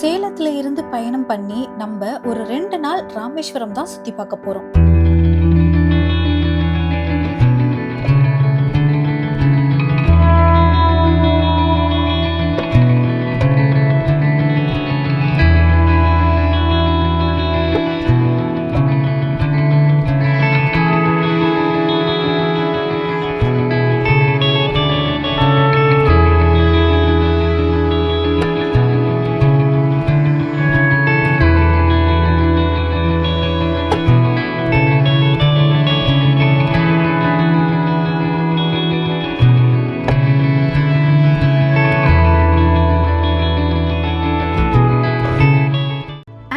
சேலத்துல இருந்து பயணம் பண்ணி நம்ம ஒரு 2 நாள் ராமேஸ்வரம் தான் சுத்தி பார்க்க போறோம்.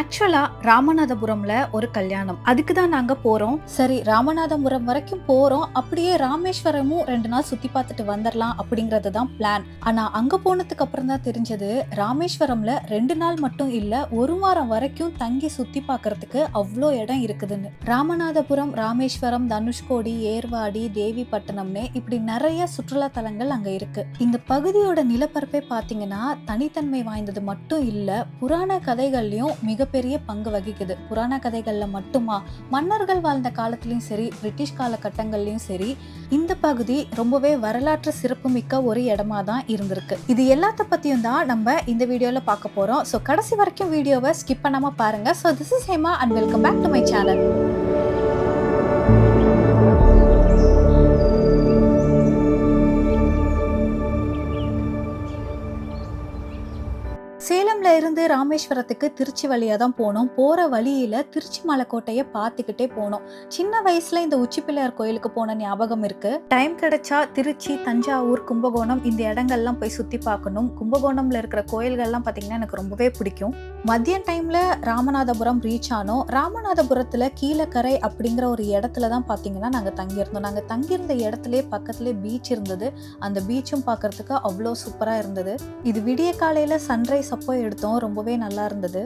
ஆக்சுவலா ராமநாதபுரம்ல ஒரு கல்யாணம், அதுக்கு தான் நாங்க போறோம். சரி, ராமநாதபுரம் வரைக்கும் போறோம், அப்படியே ராமேஸ்வரமும் 2 நாள் சுத்தி பார்த்துட்டு வந்துடலாம் அப்படிங்கறது தான் பிளான். ஆனா அங்க போனதுக்கு அப்புறம் தான் தெரிஞ்சது, ராமேஸ்வரம்ல 2 நாள் மட்டும் இல்ல, 1 வாரம் வரைக்கும் தங்கி சுத்தி பார்க்கறதுக்கு அவ்வளோ இடம் இருக்குதுன்னு. ராமநாதபுரம், ராமேஸ்வரம், தனுஷ்கோடி, ஏர்வாடி, தேவிப்பட்டினம்னு இப்படி நிறைய சுற்றுலா தலங்கள் அங்க இருக்கு. இந்த பகுதியோட நிலப்பரப்பே பாத்தீங்கன்னா தனித்தன்மை வாய்ந்தது மட்டும் இல்ல, புராண கதைகள்லயும் மிகப்பெரிய பங்கு வகிக்குது. புராண கதைகள்ல மட்டுமா, மன்னர்கள் வாழ்ந்த காலத்திலயும் சரி, பிரிட்டிஷ் காலகட்டங்கள்லயும் சரி, இந்த பகுதி ரொம்பவே வரலாற்று சிறப்புமிக்க ஒரு இடமா தான் இருந்திருக்கு. இது எல்லாத்த பத்தியும் தான் நம்ம இந்த வீடியோல பார்க்க போறோம். ஸோ கடைசி வரைக்கும் வீடியோவை ஸ்கிப் பண்ணாம பாருங்க. So this is Hema and welcome back to my channel. சேலம்ல இருந்து ராமேஸ்வரத்துக்கு திருச்சி வழியா தான் போனோம். போற வழியில திருச்சி மலைக்கோட்டையை பார்த்துக்கிட்டே போனோம். சின்ன வயசுல இந்த உச்சிப்பிள்ளையார் கோயிலுக்கு போன ஞாபகம் இருக்கு. டைம் கிடைச்சா திருச்சி, தஞ்சாவூர், கும்பகோணம் இந்த இடங்கள்லாம் போய் சுத்தி பார்க்கணும். கும்பகோணம்ல இருக்கிற கோயில்கள்லாம் பாத்தீங்கன்னா எனக்கு ரொம்பவே பிடிக்கும். மதியம் டைம்ல ராமநாதபுரம் ரீச் ஆனோம். ராமநாதபுரத்துல கீழக்கரை அப்படிங்கிற ஒரு இடத்துல தான் பாத்தீங்கன்னா நாங்க தங்கியிருந்தோம். நாங்க தங்கியிருந்த இடத்துலயே பக்கத்துலயே பீச் இருந்தது. அந்த பீச்சும் பார்க்கறதுக்கு அவ்வளோ சூப்பரா இருந்தது. இது விடிய காலையில சன்ரைஸ் அப்போ எடுத்தோம். ரொம்பவே நல்லா இருந்தது.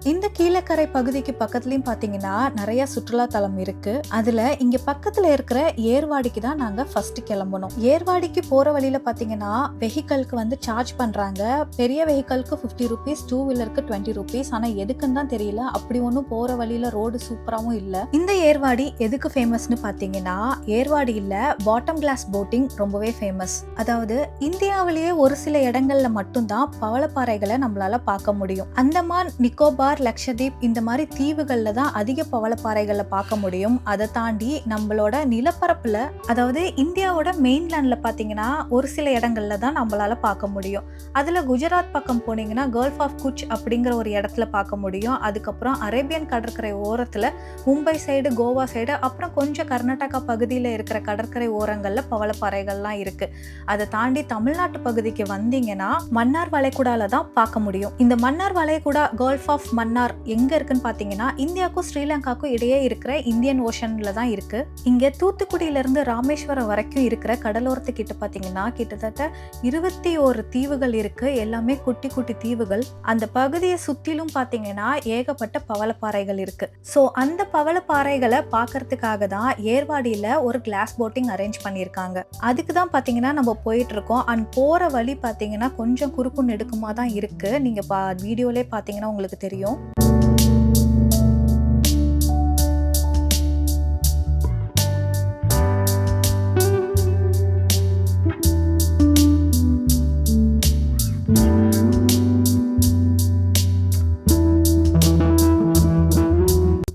இந்த கீழக்கரை பகுதிக்கு பக்கத்துலயும் பாத்தீங்கன்னா நிறைய சுற்றுலா தலம் இருக்கு. அதுல இங்க பக்கத்துல இருக்கிற ஏர்வாடிக்கு தான் நாங்க ஃபர்ஸ்ட் கிளம்பணும். ஏர்வாடிக்கு போற வழியில பாத்தீங்கன்னா வெஹிக்கலுக்கு வந்து சார்ஜ் பண்றாங்க. பெரிய வெஹிக்கலுக்கு 50 rupees, 2 வீலருக்கு 20 rupees. ஆனா எதுக்குன்னு தான் தெரியல. அப்படி ஒன்னும் போற வழியில ரோடு சூப்பராவும் இல்ல. இந்த ஏர்வாடி எதுக்கு ஃபேமஸ்னு பாத்தீங்கன்னா, ஏர்வாடியில பாட்டம் கிளாஸ் போட்டிங் ரொம்பவே ஃபேமஸ். அதாவது இந்தியாவிலேயே ஒரு சில இடங்கள்ல மட்டும்தான் பவளப்பாறைகளை நம்மளால பார்க்க முடியும். அந்தமான், நிக்கோபார், லட்சதீப் இந்த மாதிரி தீவுகள்ல தான் அதிக பவளப்பாறைகளை பார்க்க முடியும். அதை தாண்டி நம்மளோட நிலப்பரப்புல, அதாவது இந்தியாவோட மெயின்லேண்ட்ல பாத்தீங்கன்னா ஒரு சில இடங்கள்ல தான் நம்மளால பார்க்க முடியும். அதுல குஜராத் பக்கம் போனீங்கன்னா கல்ஃப் ஆஃப் குச் அப்படிங்கிற ஒரு இடத்துல பார்க்க முடியும். அதுக்கப்புறம் அரேபியன் கடற்கரை ஓரத்துல மும்பை சைடு, கோவா சைடு, அப்புறம் கொஞ்சம் கர்நாடகா பகுதியில இருக்கிற கடற்கரை ஓரங்கள்ல பவளப்பாறைகள்லாம் இருக்கு. அதை தாண்டி தமிழ்நாட்டு பகுதிக்கு வந்தீங்கன்னா மன்னார் வளைகுடால தான் பார்க்க முடியும். இந்த மன்னார் வளைகுடா, கல்ஃப் ஆஃப் மன்னார் எங்க இருக்குன்னு பாத்தீங்கன்னா இந்தியாவுக்கும் ஸ்ரீலங்காவுக்கும் இடையே இருக்கிற இந்தியன் ஓஷன்ல தான் இருக்கு. இங்க தூத்துக்குடியில இருந்து ராமேஸ்வரம் வரைக்கும் இருக்கிற கடலோரத்துக்கிட்ட பாத்தீங்கன்னா கிட்டத்தட்ட 21 தீவுகள் இருக்கு. எல்லாமே குட்டி குட்டி தீவுகள். அந்த பகுதியை சுத்திலும் பாத்தீங்கன்னா ஏகப்பட்ட பவளப்பாறைகள் இருக்கு. சோ அந்த பவளப்பாறைகளை பாக்கிறதுக்காக தான் ஏர்வாடியில ஒரு கிளாஸ் போட்டிங் அரேஞ்ச் பண்ணிருக்காங்க. அதுக்கு தான் பாத்தீங்கன்னா நம்ம போயிட்டு இருக்கோம். அண்ட் போற வழி பாத்தீங்கன்னா கொஞ்சம் குறுக்கு நெடுக்குமா தான் இருக்கு. நீங்க வீடியோலே பாத்தீங்கன்னா உங்களுக்கு தெரியும்.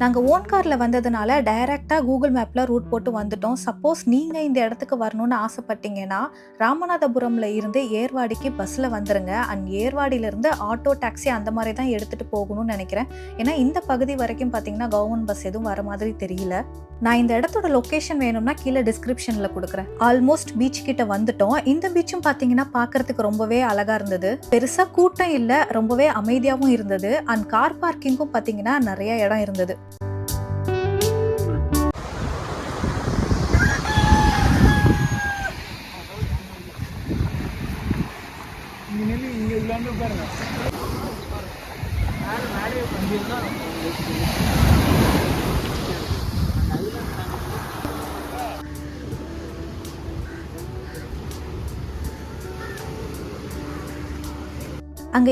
நாங்க ஓன் கார்ல வந்ததுனால டைரக்டா கூகுள் மேப்ல ரூட் போட்டு வந்துட்டோம். சப்போஸ் நீங்க இந்த இடத்துக்கு வரணும்னு ஆசைப்பட்டீங்கன்னா ராமநாதபுரம்ல இருந்து ஏர்வாடிக்கு பஸ்ல வந்துருங்க. அண்ட் ஏர்வாடியில இருந்து ஆட்டோ, டாக்ஸி அந்த மாதிரி தான் எடுத்துட்டு போகணும்னு நினைக்கிறேன். ஏன்னா இந்த பகுதி வரைக்கும் பாத்தீங்கன்னா கவர்மெண்ட் பஸ் எதுவும் வர மாதிரி தெரியல. நான் இந்த இடத்தோட லொகேஷன் வேணும்னா கீழே டிஸ்கிரிப்ஷன்ல கொடுக்குறேன். ஆல்மோஸ்ட் பீச் கிட்ட வந்துட்டோம். இந்த பீச்சும் பாத்தீங்கன்னா பாக்குறதுக்கு ரொம்பவே அழகா இருந்தது. பெருசா கூட்டம் இல்ல, ரொம்பவே அமைதியாவும் இருந்தது. அண்ட் கார் பார்க்கிங்கும் பாத்தீங்கன்னா நிறைய இடம் இருந்தது. இங்க பாருங்க. அங்க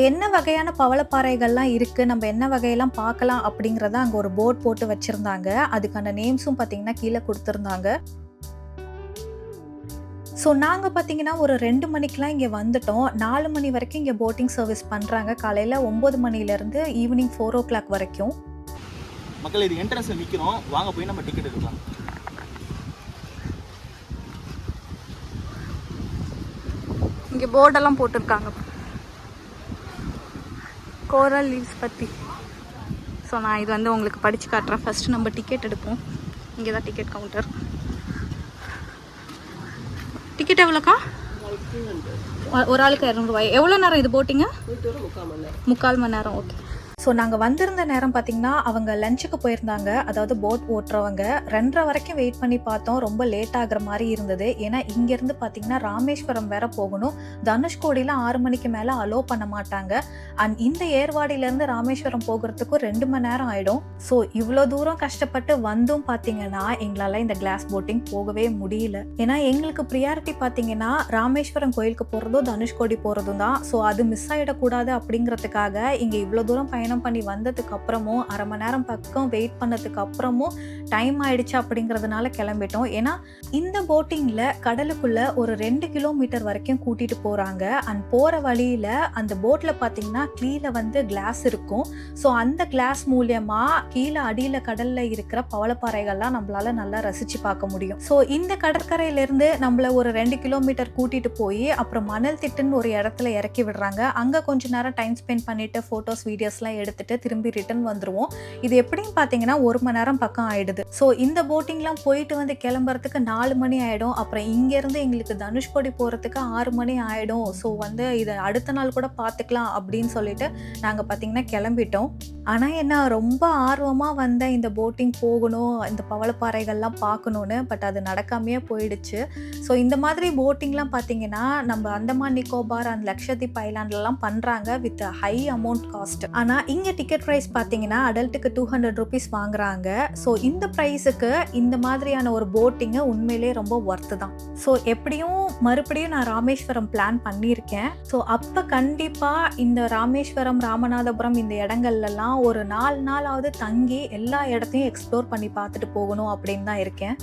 என்ன வகையான பவளப்பாறைகள்லாம் இருக்கு, நம்ம என்ன வகையெல்லாம் பார்க்கலாம் அப்படிங்கிறத அங்க ஒரு போர்ட் போட்டு வச்சிருந்தாங்க. அதுக்கான நேம்ஸும் பார்த்தீங்கன்னா கீழ குடுத்திருந்தாங்க. ஸோ நாங்க பார்த்தீங்கன்னா ஒரு 2 மணிக்கெல்லாம் இங்க வந்துட்டோம். 4 மணி வரைக்கும் இங்க போட்டிங் சர்வீஸ் பண்றாங்க. காலையில 9 மணிலேருந்து ஈவினிங் 4:00 வரைக்கும். மக்கள் இது என்ட்ரன்ஸ்ல நிக்கிறோம். வாங்க போய் நம்ம டிக்கெட் எடுக்கலாம். இங்க போர்டெல்லாம் போட்டிருக்காங்க கோரல் லீவ்ஸ் பற்றி. ஸோ நான் இது வந்து உங்களுக்கு படித்து காட்டுறேன். ஃபஸ்ட்டு நம்ம டிக்கெட் எடுப்போம். இங்கே தான் டிக்கெட் கவுண்டர். டிக்கெட் எவ்வளோக்கா? ஒரு ஆளுக்கு 200 ரூபாய். எவ்வளோ நேரம் இது போட்டிங்க? 3/4 மணி நேரம். ஓகே. ஸோ நாங்கள் வந்திருந்த நேரம் பார்த்தீங்கன்னா அவங்க லஞ்சுக்கு போயிருந்தாங்க. அதாவது போட் ஓட்டுறவங்க 2:30 வரைக்கும் வெயிட் பண்ணி பார்த்தோம். ரொம்ப லேட் ஆகிற மாதிரி இருந்தது. ஏன்னா இங்கேருந்து பார்த்தீங்கன்னா ராமேஸ்வரம் வேற போகணும். தனுஷ்கோடியில் 6 மணிக்கு மேலே அலோவ் பண்ண மாட்டாங்க. அண்ட் இந்த ஏர்வாடியிலேருந்து ராமேஸ்வரம் போகிறதுக்கும் 2 மணி நேரம் ஆகிடும். ஸோ இவ்வளோ தூரம் கஷ்டப்பட்டு வந்தும் பார்த்தீங்கன்னா எங்களால் இந்த கிளாஸ் போட்டிங் போகவே முடியல. ஏன்னா எங்களுக்கு ப்ரியாரிட்டி பார்த்தீங்கன்னா ராமேஸ்வரம் கோயிலுக்கு போகிறதும் தனுஷ்கோடி போகிறதும் தான். ஸோ அது மிஸ் ஆகிடக்கூடாது அப்படிங்கிறதுக்காக இங்கே இவ்வளோ தூரம் பயணம் பண்ணி வந்ததுக்கு அப்புறமும் 1/2 மணி நேரம் பக்கம் வெயிட் பண்ணதுக்கு அப்புறமும் டைம் ஆயிடுச்சு அப்படிங்கிறதுனால கிளம்பிட்டோம். ஏன்னா இந்த போட்டிங்ல கடலுக்குள்ள ஒரு 2 கிலோமீட்டர் வரைக்கும் கூட்டிட்டு போறாங்க. அண்ட் போற வழியில அந்த போட்ல பாத்தீங்கன்னா கீழே வந்து கிளாஸ் இருக்கும். ஸோ அந்த கிளாஸ் மூலியமா கீழே அடியில கடல்ல இருக்கிற பவளப்பாறைகள்லாம் நம்மளால நல்லா ரசிச்சு பார்க்க முடியும். ஸோ இந்த கடற்கரையில இருந்து நம்மள ஒரு 2 கிலோமீட்டர் கூட்டிட்டு போய் அப்புறம் மணல் திட்டுன்னு ஒரு இடத்துல இறக்கி விடுறாங்க. அங்க கொஞ்ச நேரம் டைம் ஸ்பெண்ட் பண்ணிட்டு போட்டோஸ் வீடியோஸ்லாம் எடுத்துட்டு திரும்பி ரிட்டர்ன் வந்துருவோம். இது எப்படின்னு பாத்தீங்கன்னா 1 மணி நேரம் பக்கம் ஆயிடுது. ஸோ இந்த போட்டிங்லாம் போயிட்டு வந்து கிளம்புறதுக்கு 4 மணி ஆயிடும். அப்புறம் இங்க இருந்து எங்களுக்கு தனுஷ்கோடி போறதுக்கு 6 மணி ஆயிடும். ஸோ வந்து இதை அடுத்த நாள் கூட பார்த்துக்கலாம் அப்படின்னு சொல்லிட்டு நாங்க பாத்தீங்கன்னா கிளம்பிட்டோம். ஆனா என்ன ரொம்ப ஆர்வமா வந்த இந்த போட்டிங் போகணும், இந்த பவளப்பாறைகள்லாம் பார்க்கணும்னு. பட் அது நடக்காமையே போயிடுச்சு. ஸோ இந்த மாதிரி போட்டிங்லாம் பார்த்தீங்கன்னா நம்ம அந்தமான் நிக்கோபார் அண்ட் லக்ஷதீப் ஐலாண்ட்லாம் பண்ணுறாங்க வித் ஹை அமௌண்ட் காஸ்ட். ஆனால் இங்கே டிக்கெட் ப்ரைஸ் பார்த்தீங்கன்னா அடல்ட்டுக்கு 200 ருபீஸ் வாங்குறாங்க. ஸோ இந்த ப்ரைஸுக்கு இந்த மாதிரியான ஒரு போட்டிங்கு உண்மையிலே ரொம்ப ஒர்த்து தான். ஸோ எப்படியும் மறுபடியும் நான் ராமேஸ்வரம் பிளான் பண்ணியிருக்கேன். ஸோ அப்போ கண்டிப்பாக இந்த ராமேஸ்வரம், ராமநாதபுரம் இந்த இடங்கள்லாம் ஒரு 4 நாளாவது தங்கி எல்லா இடத்தையும் எக்ஸ்ப்ளோர் பண்ணி பார்த்துட்டு போகணும் அப்படின்னு தான் இருக்கேன்.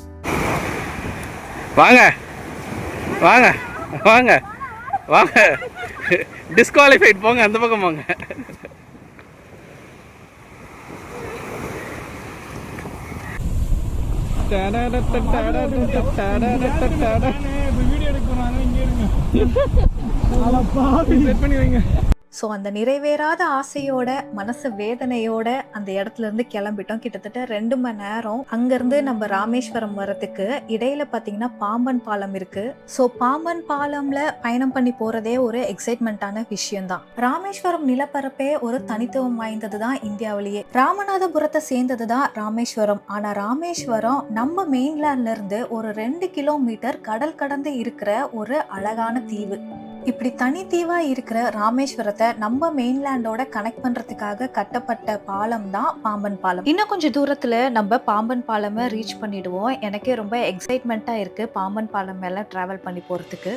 வாங்க வாங்க வாங்க வாங்க, டிஸ்குவாலிஃபைட் போங்க, அந்த பக்கம் போங்க. ஸோ அந்த நிறைவேறாத ஆசையோட, மனசு வேதனையோட அந்த இடத்துல இருந்து கிளம்பிட்டோம். கிட்டத்தட்ட 2 மணி நேரம். அங்கேருந்து நம்ம ராமேஸ்வரம் வரதுக்கு இடையில பார்த்தீங்கன்னா பாம்பன் பாலம் இருக்கு. ஸோ பாம்பன் பாலம்ல பயணம் பண்ணி போறதே ஒரு எக்ஸைட்மெண்ட்டான விஷயம் தான். ராமேஸ்வரம் நிலப்பரப்பே ஒரு தனித்துவம் வாய்ந்தது தான் இந்தியாவிலேயே. ராமநாதபுரத்தை சேர்ந்தது தான் ராமேஸ்வரம். ஆனா ராமேஸ்வரம் நம்ம மெயின்லேண்ட்ல இருந்து ஒரு 2 கிலோமீட்டர் கடல் கடந்து இருக்கிற ஒரு அழகான தீவு. இப்படி தனித்தீவா இருக்கிற ராமேஸ்வரத்தை நம்ம மெயின்லேண்டோட கனெக்ட் பண்றதுக்காக கட்டப்பட்ட பாலம் தான் பாம்பன் பாலம். இன்னும் கொஞ்சம் தூரத்துல நம்ம பாம்பன் பாலமை ரீச் பண்ணிடுவோம். எனக்கே ரொம்ப எக்ஸைட்மெண்ட்டா இருக்கு பாம்பன் பாலம் மேல டிராவல் பண்ணி போறதுக்கு.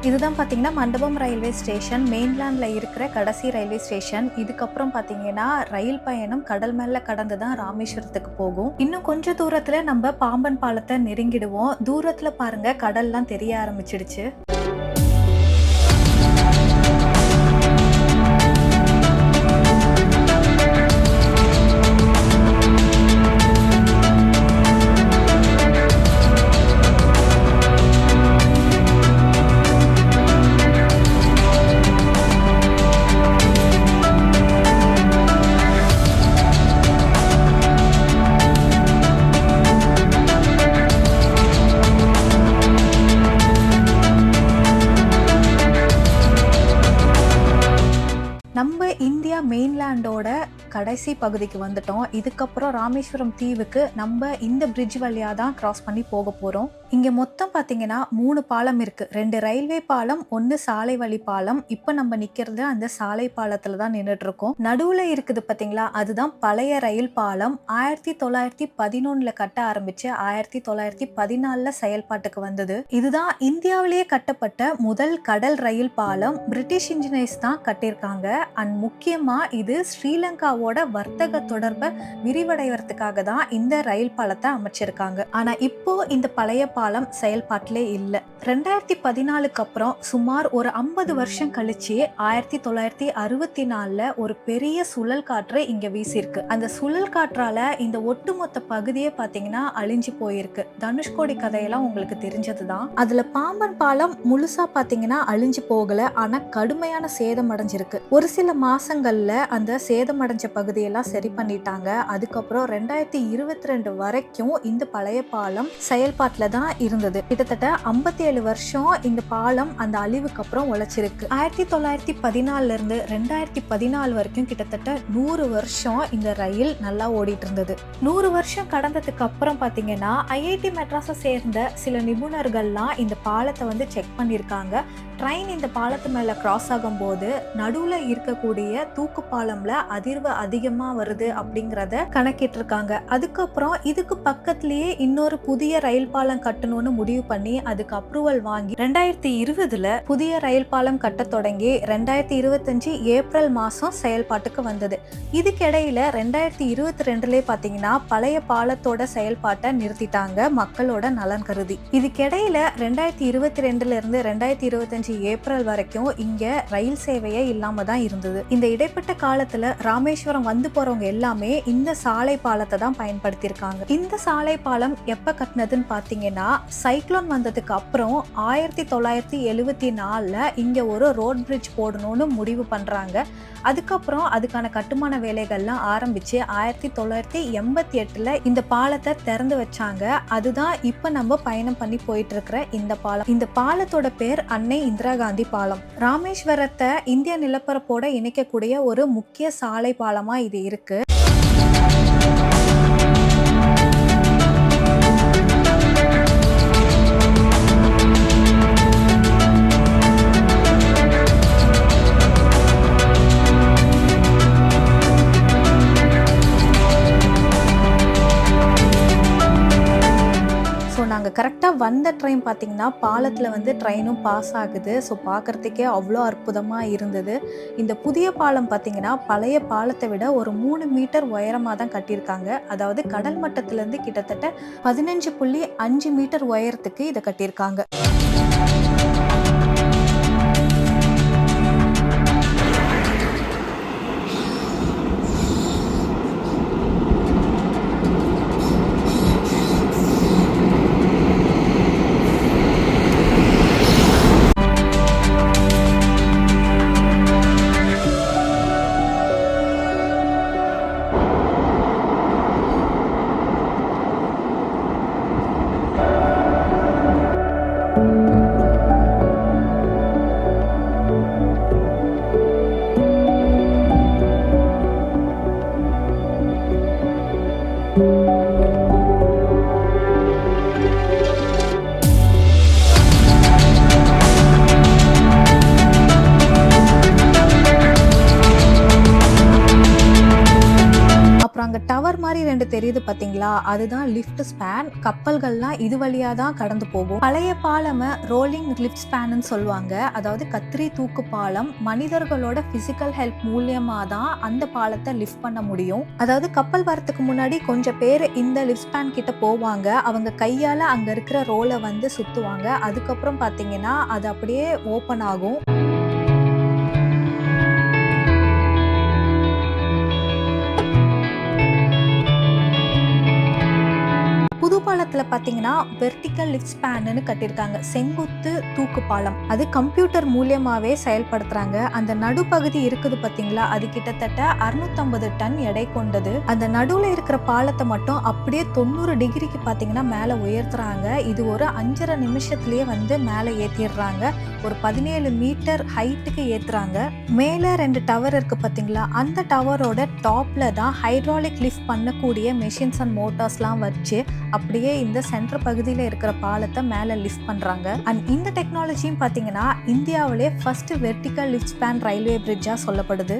இதுதான் பார்த்தீங்கன்னா மண்டபம் ரயில்வே ஸ்டேஷன், மெயின்லேண்டில் இருக்கிற கடைசி ரயில்வே ஸ்டேஷன். இதுக்கப்புறம் பார்த்தீங்கன்னா ரயில் பயணம் கடல் மேலே கடந்து தான் ராமேஸ்வரத்துக்கு போகும். இன்னும் கொஞ்சம் தூரத்தில் நம்ம பாம்பன் பாலத்தை நெருங்கிடுவோம். தூரத்தில் பாருங்க கடல்லாம் தெரிய ஆரம்பிச்சிடுச்சு. ஐலாண்டோட கடைசி பகுதிக்கு வந்துட்டோம். இதுக்கப்புறம் ராமேஸ்வரம் தீவுக்கு நம்ம இந்த பிரிட்ஜ் வழியா தான் கிராஸ் பண்ணி போக போறோம். இங்க மொத்தம் பாத்தீங்கன்னா 3 பாலம் இருக்கு. 2 ரயில்வே பாலம், 1 சாலை வழி பாலம். இப்ப நம்ம நிக்கிறது அந்த சாலை பாலத்துல தான் நின்றுட்டு இருக்கோம். நடுவுல இருக்குது பாத்தீங்களா, அதுதான் பழைய ரயில் பாலம். 1911ல கட்ட ஆரம்பிச்சு 1914ல செயல்பாட்டுக்கு வந்தது. இதுதான் இந்தியாவிலேயே கட்டப்பட்ட முதல் கடல் ரயில் பாலம். பிரிட்டிஷ் இன்ஜினியர்ஸ் தான் கட்டியிருக்காங்க. அண்ட் முக்கியமா இது ஸ்ரீலங்காவோட வர்த்தக தொடர்பை விரிவடைவதற்காக தான் இந்த ரயில் பாலத்தை அமைச்சிருக்காங்க. ஆனா இப்போ இந்த பழைய பாலம் செயல்பாட்டிலே இல்ல. 2014க்கு அப்புறம் சுமார் ஒரு 50 வருஷம் கழிச்சு 1964ல ஒரு பெரிய சுழல் காற்று இங்க வீசிருக்கு. அந்த சுழல் காற்றால இந்த ஒட்டுமொத்த பகுதியே பாத்தீங்கன்னா அழிஞ்சு போயிருக்கு. தனுஷ்கோடி கதையெல்லாம் உங்களுக்கு தெரிஞ்சதுதான். அதுல பாம்பன் பாலம் முழுசா பாத்தீங்கன்னா அழிஞ்சு போகல, ஆனா கடுமையான சேதம் அடைஞ்சிருக்கு. ஒரு சில மாசங்கள்ல அந்த சேதமடைஞ்ச பகுதியெல்லாம் சரி பண்ணிட்டாங்க. அதுக்கப்புறம் 2022 வரைக்கும் இந்த பழைய பாலம் செயல்பாட்டுல தான் இருந்தது. கிட்டத்தட்ட 57 வருஷம் இந்த பாலம் அந்த அழிவுக்கு அப்புறம் உழைச்சிருக்கு. 1914ல இருந்து 2014 வரைக்கும் கிட்டத்தட்ட 100 வருஷம் இந்த ரயில் நல்லா ஓடிட்டு இருந்தது. 100 வருஷம் கடந்ததுக்கு அப்புறம் பாத்தீங்கன்னா ஐஐடி மெட்ராஸை சேர்ந்த சில நிபுணர்கள்லாம் இந்த பாலத்தை வந்து செக் பண்ணியிருக்காங்க. ட்ரெயின் இந்த பாலத்து மேல கிராஸ் ஆகும் போது நடுவுல இருக்கக்கூடிய தூக்கு பாலம்ல அதிர்வு அதிகமா வருது அப்படிங்கறத கணக்கிட்டு இருக்காங்க. அதுக்கப்புறம் இதுக்கு பக்கத்திலேயே இன்னொரு புதிய ரயில் பாலம் கட்டணும்னு முடிவு பண்ணி அதுக்கு அப்ரூவல் வாங்கி 2020ல புதிய ரயில் பாலம் கட்ட தொடங்கி 2025 ஏப்ரல் மாசம் செயல்பாட்டுக்கு வந்தது. இதுக்கிடையில 2022லே பாத்தீங்கன்னா பழைய பாலத்தோட செயல்பாட்டை நிறுத்திட்டாங்க மக்களோட நலன் கருதி. இதுக்கிடையில 2022ல இருந்து 2025 ஏப்ரல் வரைக்கும் இங்க ரயில் சேவையே இல்லாம தான் இருந்தது. இந்த இடைப்பட்ட காலத்துல ராமேஸ்வரம் வந்து போறவங்க எல்லாமே இந்த சாலை பாலத்தை தான் பயன்படுத்தி இருக்காங்க. இந்த சாலை பாலம் எப்ப கட்டினதுன்னு பாத்தீங்கன்னா சைக்ளோன் வந்ததுக்கு அப்புறம் 1974ல இங்க ஒரு ரோட் பிரிட்ஜ் போடணும்னு முடிவு பண்றாங்க. அதுக்கப்புறம் அதுக்கான கட்டுமான வேலைகள்லாம் ஆரம்பிச்சு 1988ல இந்த பாலத்தை திறந்து வச்சாங்க. அதுதான் இப்ப நம்ம பயணம் பண்ணி போயிட்டு இருக்கிற இந்த பாலம். இந்த பாலத்தோட பேர் அன்னை இந்திரா காந்தி பாலம். ராமேஸ்வரத்தை இந்திய நிலப்பரப்போட இணைக்கக்கூடிய ஒரு முக்கிய சாலை பாலமா இது இருக்கு. நாங்கள் கரெக்டாக வந்த ட்ரெயின் பார்த்தீங்கன்னா பாலத்தில் வந்து ட்ரெயினும் பாஸ் ஆகுது. ஸோ பார்க்குறதுக்கே அவ்வளோ அற்புதமாக இருந்தது. இந்த புதிய பாலம் பார்த்தீங்கன்னா பழைய பாலத்தை விட ஒரு 3 மீட்டர் உயரமாக தான் கட்டியிருக்காங்க. அதாவது கடல் மட்டத்திலேருந்து கிட்டத்தட்ட 15.5 மீட்டர் உயரத்துக்கு இதை கட்டியிருக்காங்க. டவர் மாதிரி 2 தெரியுது பாத்தீங்களா, அதுதான் லிஃப்ட் ஸ்பேன். கப்பல்கள்லாம் இது வழியா தான் கடந்து போகும். பழைய பாலம ரோலிங் லிஃப்ட் ஸ்பேன்னு சொல்லுவாங்க. அதாவது கத்திரி தூக்கு பாலம். மனிதர்களோட பிசிக்கல் ஹெல்ப் மூலியமா தான் அந்த பாலத்தை லிஃப்ட் பண்ண முடியும். அதாவது கப்பல் வரத்துக்கு முன்னாடி கொஞ்சம் பேர் இந்த லிஃப்ட் ஸ்பேன் கிட்ட போவாங்க. அவங்க கையால அங்க இருக்கிற ரோலை வந்து சுத்துவாங்க. அதுக்கப்புறம் பாத்தீங்கன்னா அது அப்படியே ஓபன் ஆகும். புது பாலத்துல பார்த்தீங்கன்னா வெர்டிக்கல் லிஃப்ட் ஸ்பேன்னு கட்டியிருக்காங்க. செங்குத்து தூக்கு பாலம். அது கம்ப்யூட்டர் மூலியமாவே செயல்படுத்துறாங்க. அந்த நடுப்பகுதி இருக்குது பார்த்தீங்களா, அது கிட்டத்தட்ட 650 டன் எடை கொண்டது. அந்த நடுவுல இருக்கிற பாலத்தை மட்டும் அப்படியே 90 டிகிரிக்கு பார்த்தீங்கன்னா மேலே உயர்த்துறாங்க. இது ஒரு 5.5 நிமிஷத்துலயே வந்து மேலே ஏற்றிடுறாங்க. ஒரு 17 மீட்டர் ஹைட்டுக்கு ஏற்றுறாங்க. மேலே 2 டவர் இருக்கு பார்த்தீங்களா, அந்த டவரோட டாப்ல தான் ஹைட்ராலிக் லிஃப்ட் பண்ணக்கூடிய மெஷின்ஸ் அண்ட் மோட்டார்ஸ்லாம் வச்சு அப்படியே இந்த சென்டர் பகுதியில் இருக்கிற பாலத்தை மேலே லிஃப்ட் பண்ணுறாங்க. அண்ட் இந்த டெக்னாலஜியும் பார்த்தீங்கன்னா இந்தியாவிலே first vertical lift span railway பிரிட்ஜாக சொல்லப்படுது.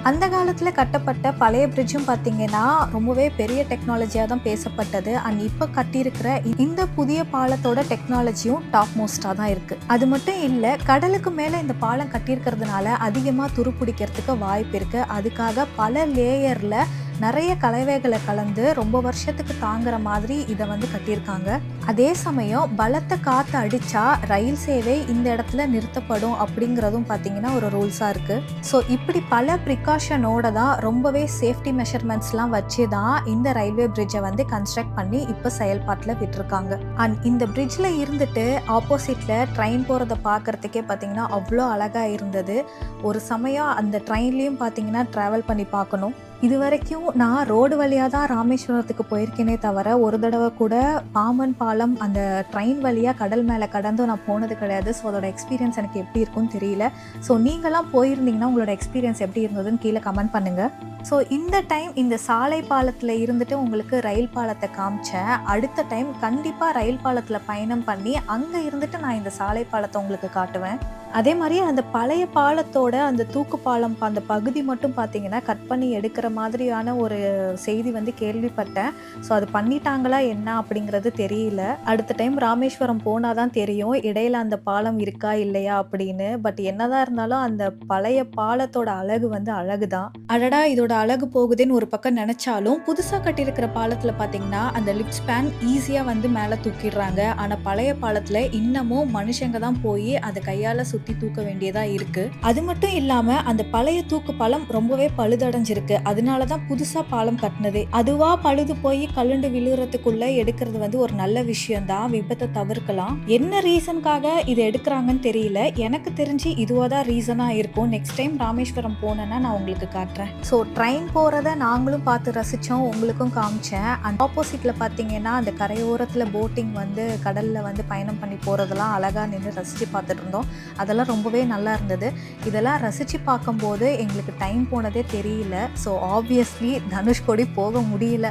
அந்த காலத்தில் கட்டப்பட்ட பழைய பிரிட்ஜும் பார்த்தீங்கன்னா ரொம்பவே பெரிய டெக்னாலஜியாக தான் பேசப்பட்டது. அண்ட் இப்போ கட்டியிருக்கிற இந்த புதிய பாலத்தோட டெக்னாலஜியும் டாப் மோஸ்டாக தான் இருக்குது. அது மட்டும் இல்லை, கடலுக்கு மேலே இந்த பாலம் கட்டியிருக்கிறதுனால அதிகமாக துருப்பிடிக்கிறதுக்கு வாய்ப்பு இருக்குது. அதுக்காக பல லேயரில் நிறைய கலவைகளை கலந்து ரொம்ப வருஷத்துக்கு தாங்குற மாதிரி இதை வந்து கட்டியிருக்காங்க. அதே சமயம் பலத்த காற்று அடித்தா ரயில் சேவை இந்த இடத்துல நிறுத்தப்படும் அப்படிங்கிறதும் பார்த்தீங்கன்னா ஒரு ரூல்ஸாக இருக்குது. ஸோ இப்படி பல ப்ரிகாஷனோட தான் ரொம்பவே சேஃப்டி மெஷர்மெண்ட்ஸ்லாம் வச்சு தான் இந்த ரயில்வே பிரிட்ஜை வந்து கன்ஸ்ட்ரக்ட் பண்ணி இப்போ செயல்பாட்டில் விட்டுருக்காங்க. அண்ட் இந்த பிரிட்ஜில் இருந்துட்டு ஆப்போசிட்டில் ட்ரெயின் போகிறத பார்க்குறதுக்கே பார்த்தீங்கன்னா அவ்வளோ அழகாக இருந்தது. ஒரு சமயம் அந்த ட்ரெயின்லேயும் பார்த்தீங்கன்னா ட்ராவல் பண்ணி பார்க்கணும். இது வரைக்கும் நான் ரோடு வழியாக தான் ராமேஸ்வரத்துக்கு போயிருக்கேனே தவிர ஒரு தடவை கூட பாம்பன் பாலம் அந்த ட்ரெயின் வழியாக கடல் மேலே கடந்தும் நான் போனது கிடையாது. ஸோ அதோட எக்ஸ்பீரியன்ஸ் எனக்கு எப்படி இருக்குன்னு தெரியல. ஸோ நீங்களாம் போயிருந்தீங்கன்னா உங்களோட எக்ஸ்பீரியன்ஸ் எப்படி இருந்ததுன்னு கீழே கமெண்ட் பண்ணுங்கள். ஸோ இந்த டைம் இந்த சாலை பாலத்தில் இருந்துட்டு உங்களுக்கு ரயில் பாலத்தை காமிச்சேன். அடுத்த டைம் கண்டிப்பாக ரயில் பாலத்தில் பயணம் பண்ணி அங்கே இருந்துட்டு நான் இந்த சாலை பாலத்தை உங்களுக்கு காட்டுவேன். அதே மாதிரி அந்த பழைய பாலத்தோட அந்த தூக்கு பாலம் அந்த பகுதி மட்டும் பார்த்தீங்கன்னா கட் பண்ணி எடுக்கிற மாதிரியான ஒரு செய்தி வந்து கேள்விப்பட்டேன். ஸோ அது பண்ணிட்டாங்களா என்ன அப்படிங்கிறது தெரியல. அடுத்த டைம் ராமேஸ்வரம் போனால் தான் தெரியும் இடையில அந்த பாலம் இருக்கா இல்லையா அப்படின்னு. பட் என்னதான் இருந்தாலும் அந்த பழைய பாலத்தோட அழகு வந்து அழகு தான். அடடா இதோட அழகு போகுதுன்னு ஒரு பக்கம் நினைச்சாலும் புதுசாக கட்டியிருக்கிற பாலத்தில் பார்த்தீங்கன்னா அந்த லிஃப்ட் ஸ்பேன் ஈஸியாக வந்து மேலே தூக்கிடுறாங்க. ஆனால் பழைய பாலத்தில் இன்னமும் மனுஷங்க தான் போய் அதை கையால் சுற்றி தூக்க வேண்டியதா இருக்கு. அது மட்டும் இல்லாம அந்த பழைய தூக்கு பாலம் ரொம்பவே பழுதடைஞ்சிருக்கு. அதனாலதான் புதுசா பாலம் கட்டினது. அதுவா பழுது போய் கல்லுண்டு விழுறதுக்குள்ள எடுக்கிறது வந்து ஒரு நல்ல விஷயம் தான். விபத்தை தவிர்க்கலாம். என்ன ரீசனுக்காக இதை எடுக்கிறாங்கன்னு தெரியல. எனக்கு தெரிஞ்சு இதுவாதான் ரீசனா இருக்கும். நெக்ஸ்ட் டைம் ராமேஸ்வரம் போனேன்னா நான் உங்களுக்கு காட்டுறேன். ஸோ ட்ரெயின் போறத நாங்களும் பார்த்து ரசிச்சோம், உங்களுக்கும் காமிச்சேன். அண்ட் ஆப்போசிட்ல பாத்தீங்கன்னா அந்த கரையோரத்துல போட்டிங் வந்து கடல்ல வந்து பயணம் பண்ணி போறதெல்லாம் அழகா நின்று ரசிச்சு பார்த்துட்டு இருந்தோம். அதெல்லாம் ரொம்பவே நல்லா இருந்தது. இதெல்லாம் ரசித்து பார்க்கும்போது எங்களுக்கு டைம் போனதே தெரியல. ஸோ ஆப்வியஸ்லி தனுஷ்கோடி போக முடியல.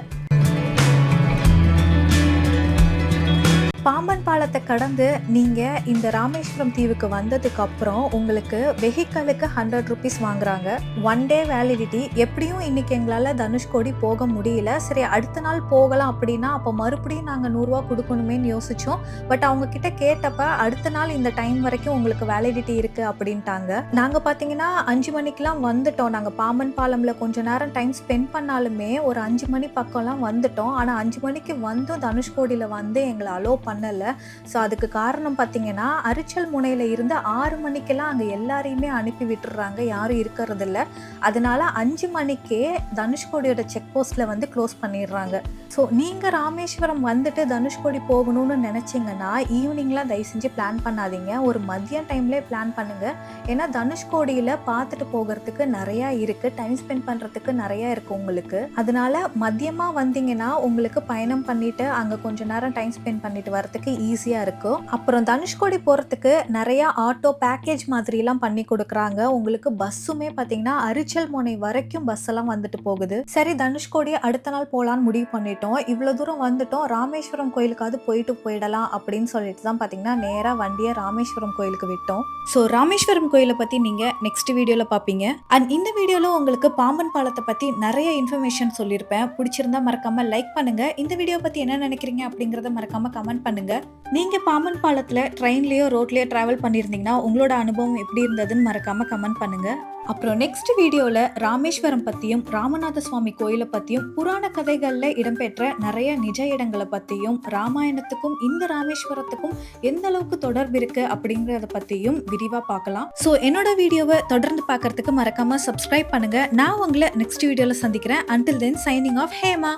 பாம்பன் பாலத்தை கடந்து நீங்கள் இந்த ராமேஸ்வரம் தீவுக்கு வந்ததுக்கு அப்புறம் உங்களுக்கு வெஹிக்கலுக்கு 100 rupees வாங்குறாங்க. 1 day வேலிடிட்டி. எப்படியும் இன்னைக்கு எங்களால் தனுஷ்கோடி போக முடியல. சரி அடுத்த நாள் போகலாம் அப்படின்னா அப்போ மறுபடியும் நாங்கள் 100 ரூபா கொடுக்கணுமேன்னு யோசித்தோம். பட் அவங்க கிட்ட கேட்டப்ப அடுத்த நாள் இந்த டைம் வரைக்கும் உங்களுக்கு வேலிடிட்டி இருக்குது அப்படின்ட்டாங்க. நாங்கள் பார்த்தீங்கன்னா 5 மணிக்கெலாம் வந்துட்டோம். நாங்கள் பாம்பன் பாலமில் கொஞ்சம் நேரம் டைம் ஸ்பெண்ட் பண்ணாலுமே ஒரு 5 மணி பக்கம்லாம் வந்துட்டோம். ஆனால் 5 மணிக்கு வந்தும் தனுஷ்கோடியில் வந்து எங்களை அலோவ் பண்ணல. ஸோ அதுக்கு காரணம் பார்த்தீங்கன்னா அரிச்சல் முனையில் இருந்து 6 மணிக்கெல்லாம் அங்கே எல்லாரையுமே அனுப்பி விட்டுறாங்க, யாரும் இருக்கிறது இல்லை. அதனால 5 மணிக்கே தனுஷ்கோடியோட செக் போஸ்ட்ல வந்து க்ளோஸ் பண்ணிடுறாங்க. ஸோ நீங்கள் ராமேஸ்வரம் வந்துட்டு தனுஷ்கோடி போகணும்னு நினச்சிங்கன்னா ஈவினிங்லாம் தயவு செஞ்சு பிளான் பண்ணாதீங்க. ஒரு மதியம் டைம்லேயே பிளான் பண்ணுங்கள். ஏன்னா தனுஷ்கோடியில் பார்த்துட்டு போகிறதுக்கு நிறையா இருக்குது, டைம் ஸ்பெண்ட் பண்ணுறதுக்கு நிறையா இருக்குது உங்களுக்கு. அதனால மதியமாக வந்தீங்கன்னா உங்களுக்கு பயணம் பண்ணிவிட்டு அங்கே கொஞ்சம் நேரம் டைம் ஸ்பெண்ட் பண்ணிட்டு வரதுக்கு ஈஸியாக இருக்கும். அப்புறம் தனுஷ்கோடி போகிறதுக்கு நிறையா ஆட்டோ பேக்கேஜ் மாதிரிலாம் பண்ணி கொடுக்குறாங்க. உங்களுக்கு பஸ்ஸுமே பார்த்தீங்கன்னா அரிச்சல் முனை வரைக்கும் பஸ் எல்லாம் வந்துட்டு போகுது. சரி தனுஷ்கோடி அடுத்த நாள் போகலான்னு முடிவு பண்ணிட்டோம். இவ்வளோ தூரம் வந்துட்டோம், ராமேஸ்வரம் கோயிலுக்காவது போயிட்டு போயிடலாம் அப்படின்னு சொல்லிட்டு தான் பார்த்தீங்கன்னா நேராக வண்டியை ராமேஸ்வரம் கோயிலுக்கு விட்டோம். ஸோ ராமேஸ்வரம் கோயிலை பற்றி நீங்கள் நெக்ஸ்ட் வீடியோவில் பார்ப்பீங்க. அண்ட் இந்த வீடியோவில் உங்களுக்கு பாம்பன் பாலத்தை பற்றி நிறைய இன்ஃபர்மேஷன் சொல்லியிருப்பேன். பிடிச்சிருந்தா மறக்காமல் லைக் பண்ணுங்கள். இந்த வீடியோ பற்றி என்ன நினைக்கிறீங்க அப்படிங்கிறத மறக்காமல் கமெண்ட் பண்ணுங்க. பண்ணுங்க. நீங்க பாம்பன் பாலத்துல ட்ரெயின்லயோ ரோட்லயோ டிராவல் பண்ணியிருந்தீங்கன்னா உங்களோட அனுபவம் எப்படி இருந்ததுன்னு மறக்காம கமெண்ட் பண்ணுங்க. அப்புறம் நெக்ஸ்ட் வீடியோல ராமேஸ்வரம் பத்தியும் ராமநாத சுவாமி கோயிலை பத்தியும் புராண கதைகள்ல இடம்பெற்ற நிறைய நிஜ இடங்களை பத்தியும் ராமாயணத்துக்கும் இந்த ராமேஸ்வரத்துக்கும் எந்த அளவுக்கு தொடர்பு இருக்கு அப்படிங்கறத பத்தியும் விரிவா பார்க்கலாம். ஸோ என்னோட வீடியோவை தொடர்ந்து பார்க்கறதுக்கு மறக்காம சப்ஸ்கிரைப் பண்ணுங்க. நான் உங்களை நெக்ஸ்ட் வீடியோல சந்திக்கிறேன். until then signing off, Hema.